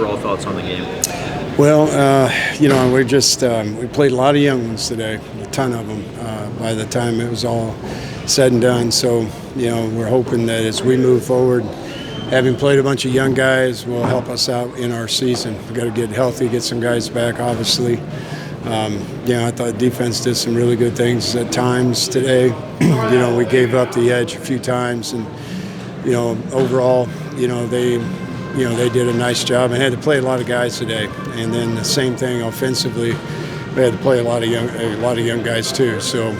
overall thoughts on the game? Well, we played a lot of young ones today, a ton of them. By the time it was all said and done, so we're hoping that as we move forward, having played a bunch of young guys will help us out in our season. We've got to get healthy, get some guys back, obviously. I thought defense did some really good things at times today. We gave up the edge a few times, and overall, they did a nice job and had to play a lot of guys today. And then the same thing offensively, we had to play a lot of young guys too. So,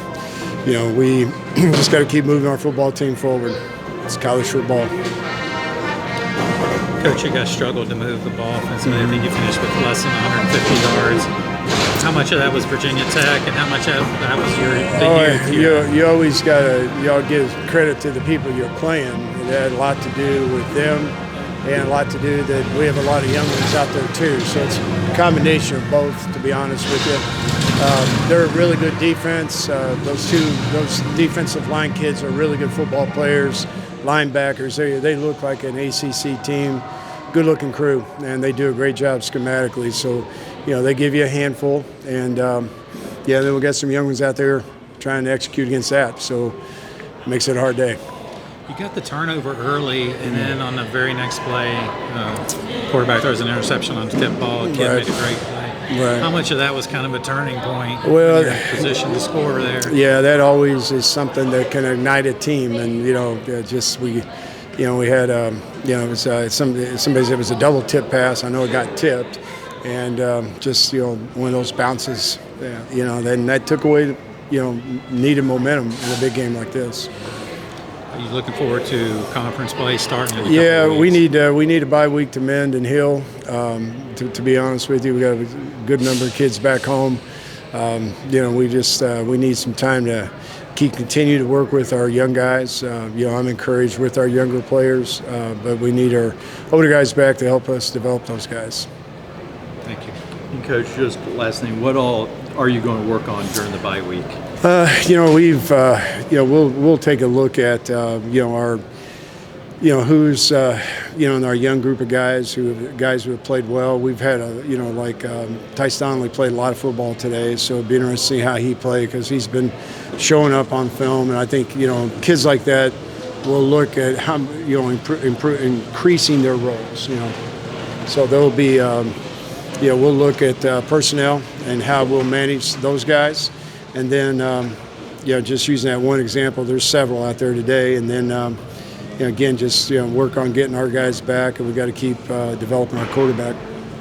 we just got to keep moving our football team forward. It's college football. Coach, you guys struggled to move the ball offensively. I think you finished with less than 150 yards. How much of that was Virginia Tech, and how much of that was your youth? You always gotta give credit to the people you're playing. It had a lot to do with them, and a lot to do that we have a lot of young ones out there too. So it's a combination of both, to be honest with you. They're a really good defense. Those defensive line kids are really good football players, linebackers. They look like an ACC team, good-looking crew, and they do a great job schematically. So, they give you a handful, and then we'll get some young ones out there trying to execute against that. So it makes it a hard day. You got the turnover early, and then on the very next play, quarterback throws an interception on the tip ball. Kid made a great play. Right. How much of that was kind of a turning point? Well, in your position to score there. Yeah, that always is something that can ignite a team, and we had it was somebody said it was a double tip pass. I know it got tipped, and one of those bounces. Then that took away needed momentum in a big game like this. Are you looking forward to conference play starting in a couple of weeks? we need a bye week to mend and heal. To be honest with you, we got a good number of kids back home. We need some time to continue to work with our young guys. I'm encouraged with our younger players, but we need our older guys back to help us develop those guys. Thank you. And Coach, just last thing, what all are you going to work on during the bye week? We'll take a look at our who's in our young group of guys who have played well. We've had Tyce Donnelly played a lot of football today, so it'd be interesting to see how he played because he's been showing up on film, and I think kids like that will look at how increasing their roles. So there'll be we'll look at personnel and how we'll manage those guys, and then just using that one example, there's several out there today, and then. Again, just work on getting our guys back, and we've got to keep developing our quarterback.